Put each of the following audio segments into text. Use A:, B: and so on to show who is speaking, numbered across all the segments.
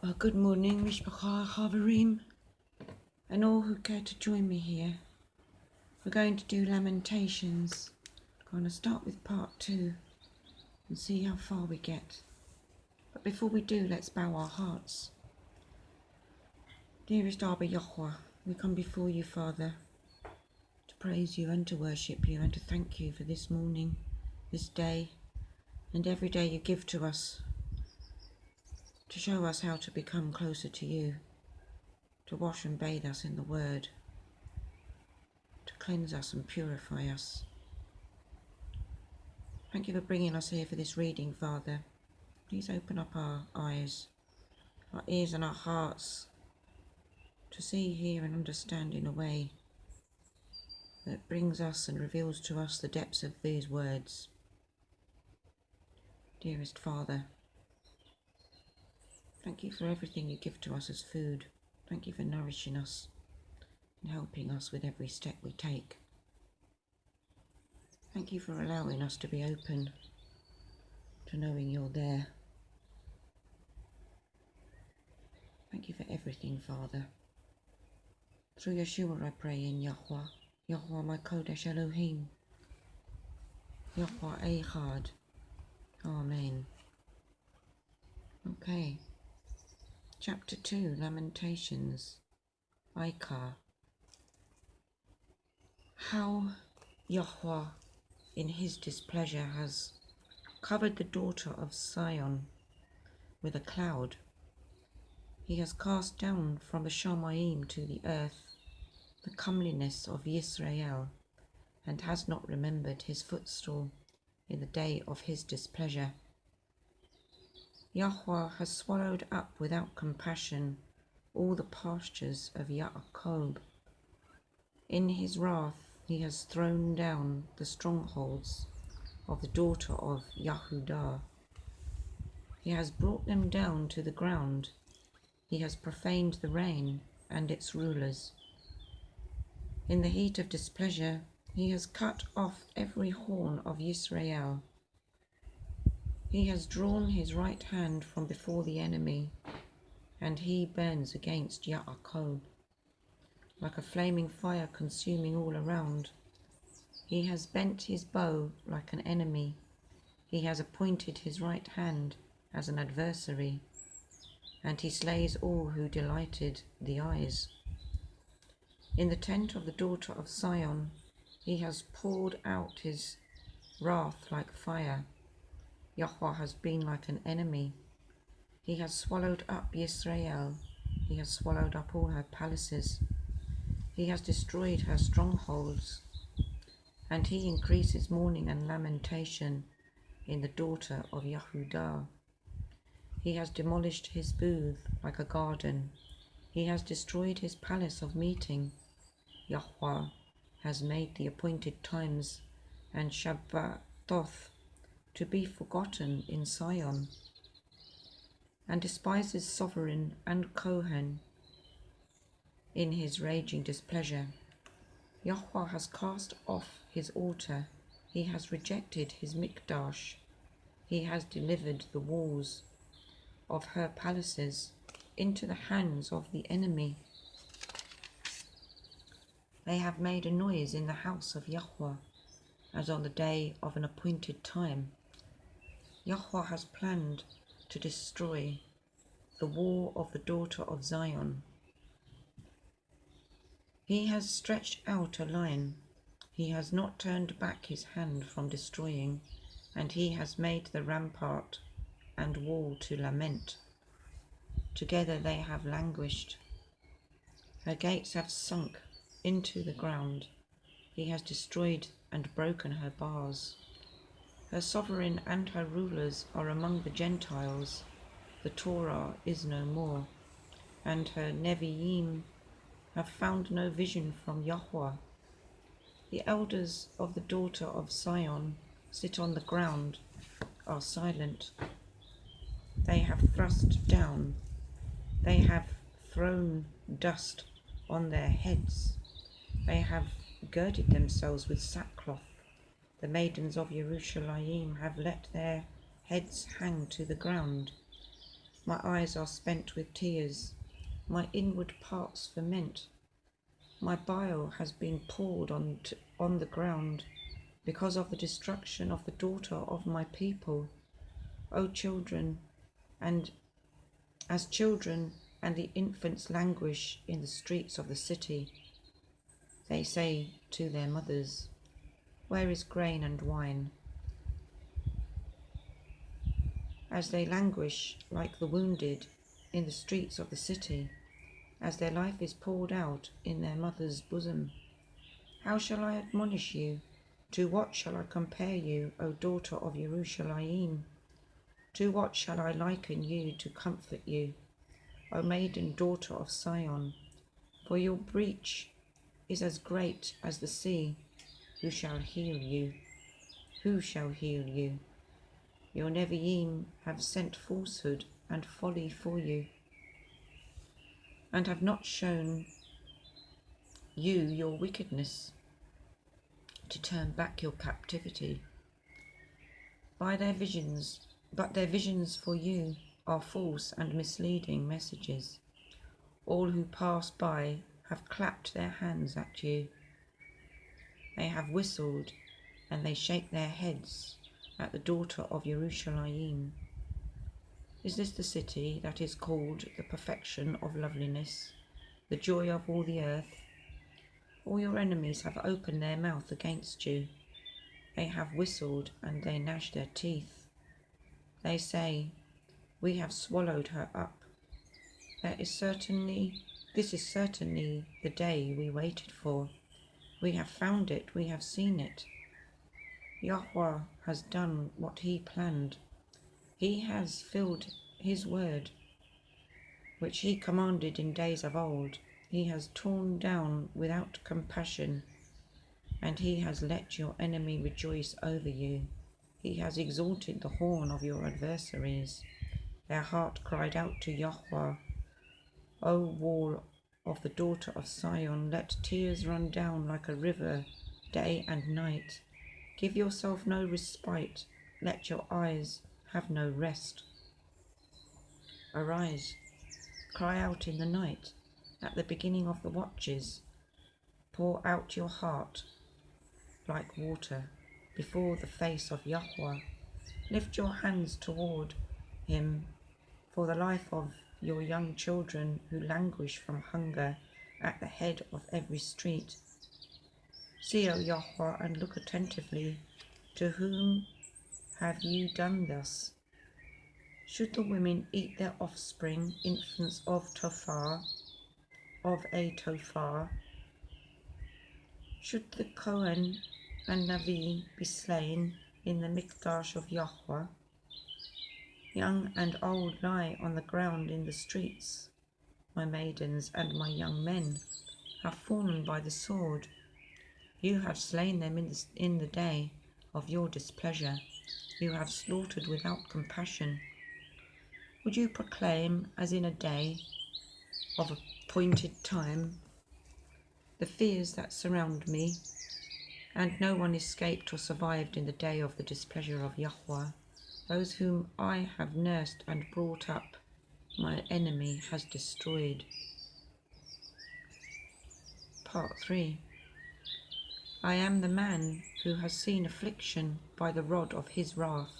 A: Well, good morning, Mishpacha Chavarim, and all who care to join me here. We're going to do Lamentations. We're going to start with part 2 and see how far we get. But before we do, let's bow our hearts. Dearest Abba Yahweh, we come before you, Father, to praise you and to worship you and to thank you for this morning, this day, and every day you give to us to show us how to become closer to you, to wash and bathe us in the Word, to cleanse us and purify us. Thank you for bringing us here for this reading, Father. Please open up our eyes, our ears and our hearts to see, hear and understand in a way that brings us and reveals to us the depths of these words. Dearest Father, thank you for everything you give to us as food. Thank you for nourishing us and helping us with every step we take. Thank you for allowing us to be open to knowing you're there. Thank you for everything, Father. Through Yeshua I pray in Yahweh, Yahweh my Kodesh Elohim, Yahweh Echad. Amen. Okay. Chapter 2, Lamentations, Ikar. How Yahweh in his displeasure has covered the daughter of Sion with a cloud. He has cast down from the Shamayim to the earth the comeliness of Yisrael, and has not remembered his footstool in the day of his displeasure. Yahweh has swallowed up without compassion all the pastures of Yaakov. In his wrath he has thrown down the strongholds of the daughter of Yahudah. He has brought them down to the ground. He has profaned the reign and its rulers. In the heat of displeasure, he has cut off every horn of Yisrael. He has drawn his right hand from before the enemy, and he burns against Yaakov. Like a flaming fire consuming all around, he has bent his bow like an enemy. He has appointed his right hand as an adversary, and he slays all who delighted the eyes. In the tent of the daughter of Sion, he has poured out his wrath like fire. Yahweh has been like an enemy. He has swallowed up Yisrael. He has swallowed up all her palaces. He has destroyed her strongholds. And he increases mourning and lamentation in the daughter of Yahudah. He has demolished his booth like a garden. He has destroyed his palace of meeting. Yahweh has made the appointed times and Shabbatoth to be forgotten in Sion, and despises sovereign and Kohen in his raging displeasure. Yahweh has cast off his altar. He has rejected his mikdash. He has delivered the walls of her palaces into the hands of the enemy. They have made a noise in the house of Yahweh, as on the day of an appointed time. Yahweh has planned to destroy the wall of the daughter of Zion. He has stretched out a line. He has not turned back his hand from destroying, and he has made the rampart and wall to lament. Together they have languished. Her gates have sunk into the ground. He has destroyed and broken her bars. Her sovereign and her rulers are among the Gentiles. The Torah is no more, and her Nevi'im have found no vision from Yahweh. The elders of the daughter of Sion sit on the ground, are silent. They have thrust down. They have thrown dust on their heads. They have girded themselves with sackcloth. The maidens of Yerushalayim have let their heads hang to the ground. My eyes are spent with tears, my inward parts ferment. My bile has been poured on the ground because of the destruction of the daughter of my people. O children, and as children and the infants languish in the streets of the city, they say to their mothers, where is grain and wine? As they languish like the wounded in the streets of the city, as their life is poured out in their mother's bosom. How shall I admonish you? To what shall I compare you, O daughter of Jerusalem? To what shall I liken you to comfort you, O maiden daughter of Sion? For your breach is as great as the sea. Who shall heal you? Who shall heal you? Your Nevi'im have sent falsehood and folly for you, and have not shown you your wickedness, to turn back your captivity. But their visions for you are false and misleading messages. All who pass by have clapped their hands at you. They have whistled and they shake their heads at the daughter of Jerusalem. Is this the city that is called the perfection of loveliness, the joy of all the earth? All your enemies have opened their mouth against you. They have whistled and they gnash their teeth. They say, we have swallowed her up. This is certainly the day we waited for. We have found it, we have seen it. Yahweh has done what he planned. He has filled his word, which he commanded in days of old. He has torn down without compassion, and he has let your enemy rejoice over you. He has exalted the horn of your adversaries. Their heart cried out to Yahweh, O wall of the daughter of Sion, let tears run down like a river day and night. Give yourself no respite, let your eyes have no rest. Arise, cry out in the night, at the beginning of the watches. Pour out your heart like water before the face of Yahweh. Lift your hands toward him for the life of your young children who languish from hunger at the head of every street. See, O Yahweh, and look attentively. To whom have you done thus? Should the women eat their offspring, infants of a Tophar? Should the Cohen and Navi be slain in the Mikdash of Yahweh? Young and old lie on the ground in the streets. My maidens and my young men have fallen by the sword. You have slain them in the day of your displeasure. You have slaughtered without compassion. Would you proclaim, as in a day of appointed time, the fears that surround me, and no one escaped or survived in the day of the displeasure of Yahweh? Those whom I have nursed and brought up, my enemy has destroyed. Part 3. I am the man who has seen affliction by the rod of his wrath.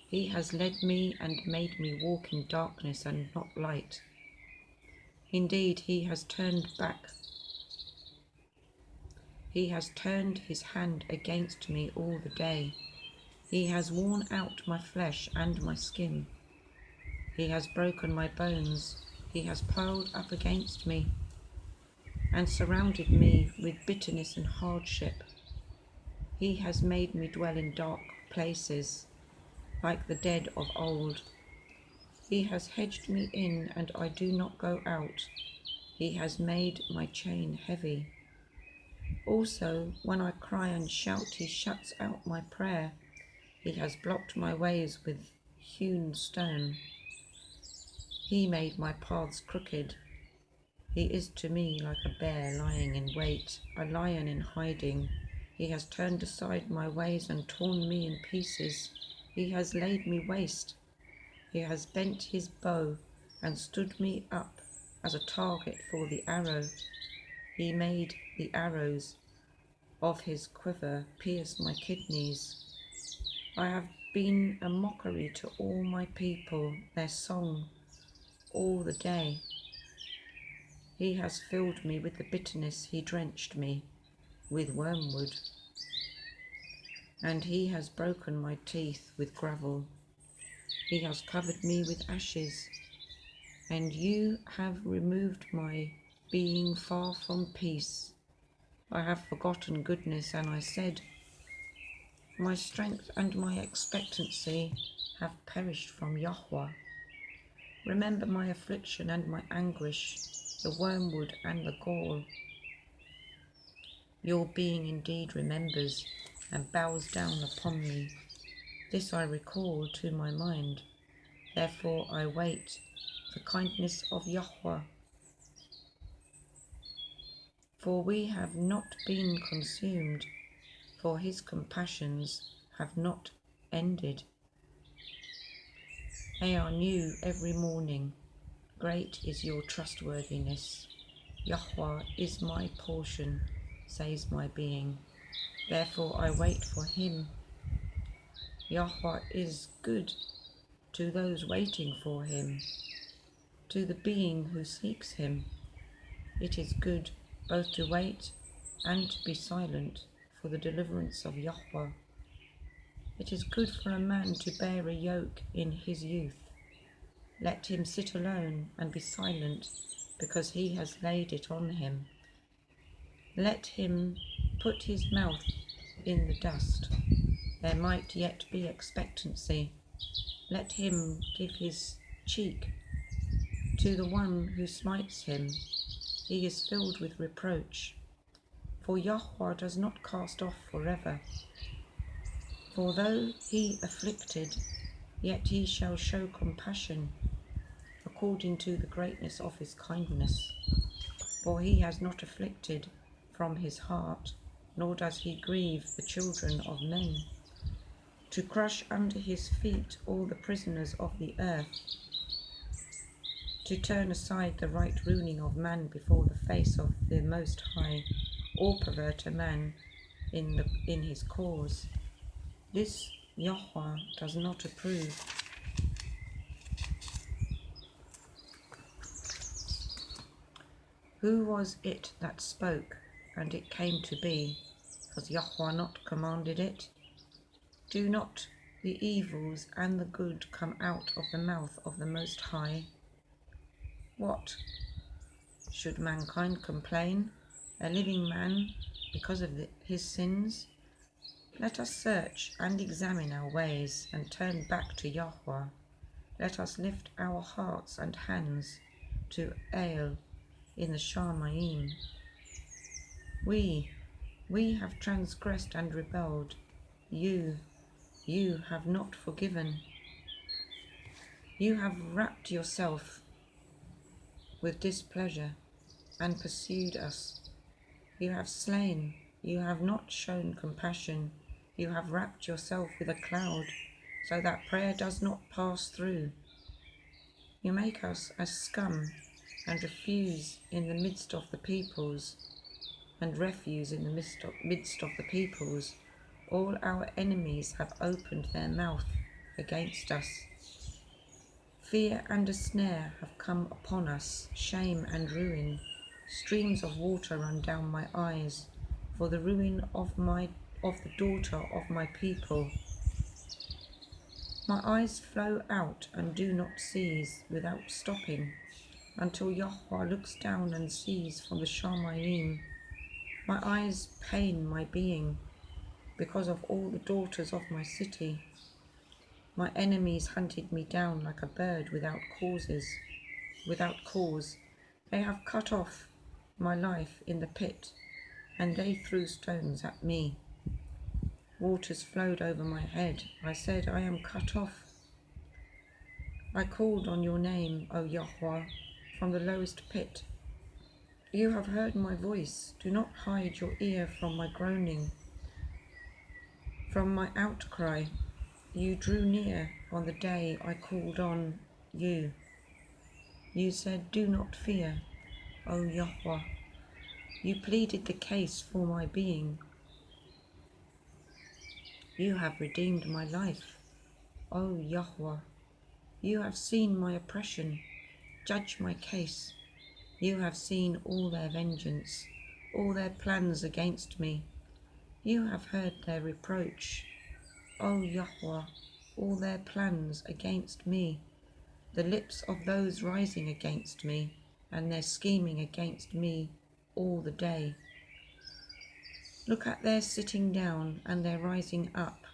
A: He has led me and made me walk in darkness and not light. Indeed, he has turned his hand against me all the day. He has worn out my flesh and my skin. He has broken my bones. He has piled up against me and surrounded me with bitterness and hardship. He has made me dwell in dark places, like the dead of old. He has hedged me in, and I do not go out. He has made my chain heavy. Also, when I cry and shout, he shuts out my prayer. He has blocked my ways with hewn stone. He made my paths crooked. He is to me like a bear lying in wait, a lion in hiding. He has turned aside my ways and torn me in pieces. He has laid me waste He has bent his bow and stood me up as a target for the arrow. He made the arrows of his quiver pierce my kidneys. I have been a mockery to all my people, their song all the day. He has filled me with the bitterness, he drenched me with wormwood, and he has broken my teeth with gravel. He has covered me with ashes, and you have removed my being far from peace. I have forgotten goodness, and I said, my strength and my expectancy have perished from Yahweh. Remember my affliction and my anguish, the wormwood and the gall. Your being indeed remembers and bows down upon me. This I recall to my mind. Therefore I wait the kindness of Yahweh. For we have not been consumed, for his compassions have not ended. They are new every morning. Great is your trustworthiness. Yahweh is my portion, says my being. Therefore I wait for him. Yahweh is good to those waiting for him, to the being who seeks him. It is good both to wait and to be silent for the deliverance of Yahweh. It is good for a man to bear a yoke in his youth. Let him sit alone and be silent, because he has laid it on him. Let him put his mouth in the dust. There might yet be expectancy. Let him give his cheek to the one who smites him. He is filled with reproach. For Yahweh does not cast off forever. For though he afflicted, yet he shall show compassion, according to the greatness of his kindness. For he has not afflicted from his heart, nor does he grieve the children of men, to crush under his feet all the prisoners of the earth, to turn aside the right ruling of man before the face of the Most High, or pervert a man in his cause. This Yahweh does not approve. Who was it that spoke, and it came to be? Has Yahweh not commanded it? Do not the evils and the good come out of the mouth of the Most High? What? Should mankind complain, a living man, because of his sins? Let us search and examine our ways and turn back to Yahweh. Let us lift our hearts and hands to El in the Shamayim. We have transgressed and rebelled. You have not forgiven. You have wrapped yourself with displeasure and pursued us. You have slain. You have not shown compassion. You have wrapped yourself with a cloud, so that prayer does not pass through. You make us as scum and refuse in the midst of the peoples, and refuse in the midst of the peoples. All our enemies have opened their mouth against us. Fear and a snare have come upon us, shame and ruin. Streams of water run down my eyes, for the ruin of the daughter of my people. My eyes flow out and do not cease without stopping, until Yahweh looks down and sees from the Shamayim. My eyes pain my being because of all the daughters of my city. My enemies hunted me down like a bird without cause. They have cut off my life in the pit, and they threw stones at me. Waters flowed over my head. I said, I am cut off. I called on your name, O Yahweh, from the lowest pit. You have heard my voice. Do not hide your ear from my groaning, from my outcry. You drew near on the day I called on you. You said, "Do not fear, O Yahweh." You pleaded the case for my being. You have redeemed my life, O Yahweh. You have seen my oppression. Judge my case. You have seen all their vengeance, all their plans against me. You have heard their reproach, O Yahweh, all their plans against me, the lips of those rising against me, and their scheming against me all the day. Look at their sitting down and their rising up.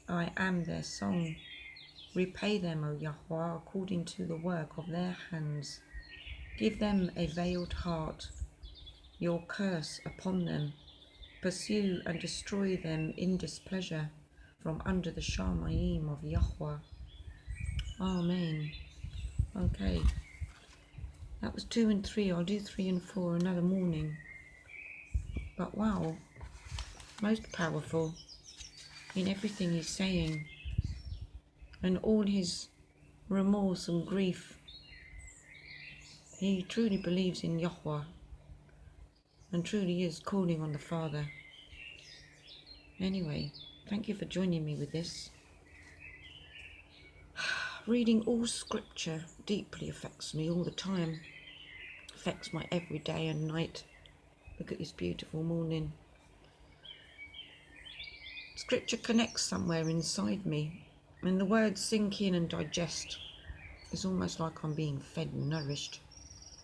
A: I am their song. Repay them, O Yahweh, according to the work of their hands. Give them a veiled heart, your curse upon them. Pursue and destroy them in displeasure from under the Shamayim of Yahweh. Amen. Okay, that was 2 and 3. I'll do 3 and 4 another morning. But wow, most powerful in everything he's saying, and all his remorse and grief. He truly believes in Yahweh and truly is calling on the Father. Anyway, thank you for joining me with this. Reading all scripture deeply affects me all the time. Affects my every day and night. Look at this beautiful morning. Scripture connects somewhere inside me, and the words sink in and digest. It's almost like I'm being fed and nourished.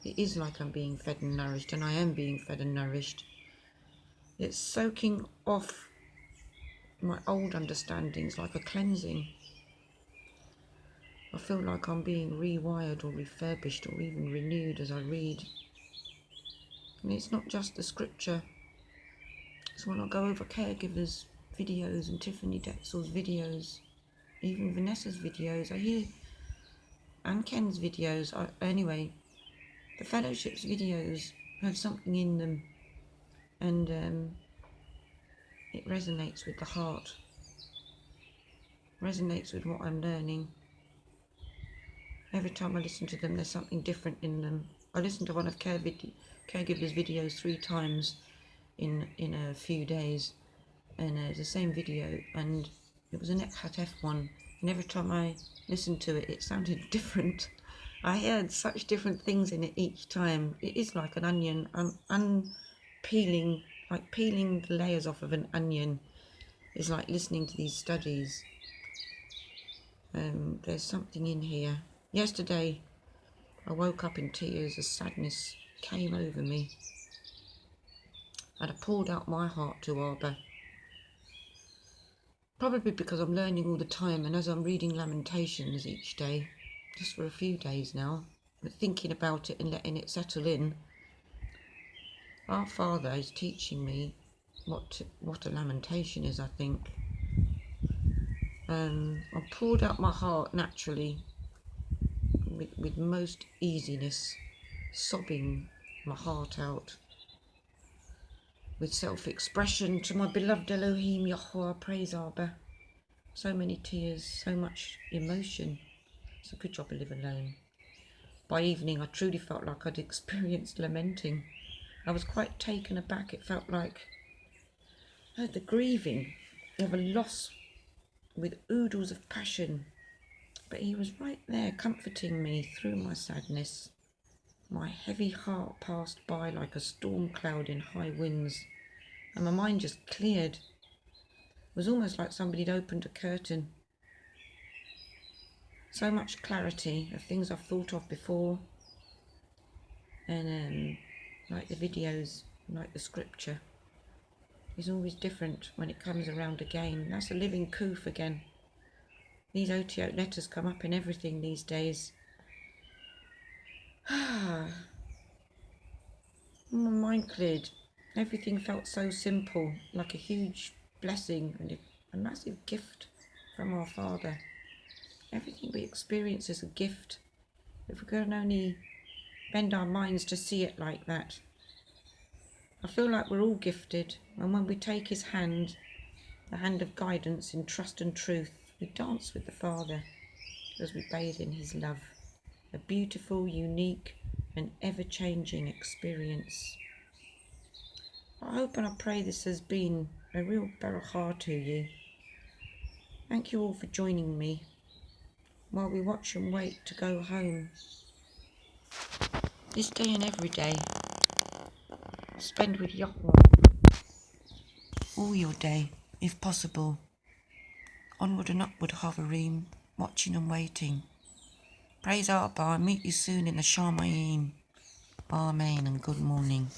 A: It is like I'm being fed and nourished, and I am being fed and nourished. It's soaking off my old understandings like a cleansing. I feel like I'm being rewired or refurbished or even renewed as I read. And it's not just the scripture. It's when I go over caregivers' videos and Tiffany Dexel's videos, even Vanessa's videos, I hear, and Ken's videos. Anyway, the fellowship's videos have something in them, and it resonates with the heart, resonates with what I'm learning. Every time I listen to them, there's something different in them. I listened to one of caregivers' videos 3 times in a few days, and it's the same video, and it was an Ekhat one, and every time I listened to it, it sounded different. I heard such different things in it each time. It is like an onion, unpeeling, like peeling the layers off of an onion. It's like listening to these studies. There's something in here. Yesterday, I woke up in tears as sadness came over me, and I poured out my heart to Abba. Probably because I'm learning all the time, and as I'm reading Lamentations each day, just for a few days now, but thinking about it and letting it settle in, our Father is teaching me what a lamentation is, I think. I poured out my heart naturally, with most easiness, sobbing my heart out, with self-expression to my beloved Elohim Yahweh, praise Abba. So many tears, so much emotion. It's a good job I live alone. By evening, I truly felt like I'd experienced lamenting. I was quite taken aback. It felt like the grieving of a loss with oodles of passion. But he was right there comforting me through my sadness. My heavy heart passed by like a storm cloud in high winds, and my mind just cleared. It was almost like somebody had opened a curtain. So much clarity of things I've thought of before, and like the videos, like the scripture, is always different when it comes around again. That's a living proof again. These OTO letters come up in everything these days. My mind cleared. Everything felt so simple, like a huge blessing and a massive gift from our Father. Everything we experience is a gift, if we can only bend our minds to see it like that. I feel like we're all gifted, and when we take his hand, the hand of guidance in trust and truth, We dance with the Father as we bathe in his love. A beautiful, unique and ever-changing experience. I hope and I pray this has been a real barakah to you. Thank you all for joining me while we watch and wait to go home. This day and every day, spend with Yahweh all your day, if possible. Onward and upward, Havarim, watching and waiting. Praise Abba, meet you soon in the Shamayim. Amen and good morning.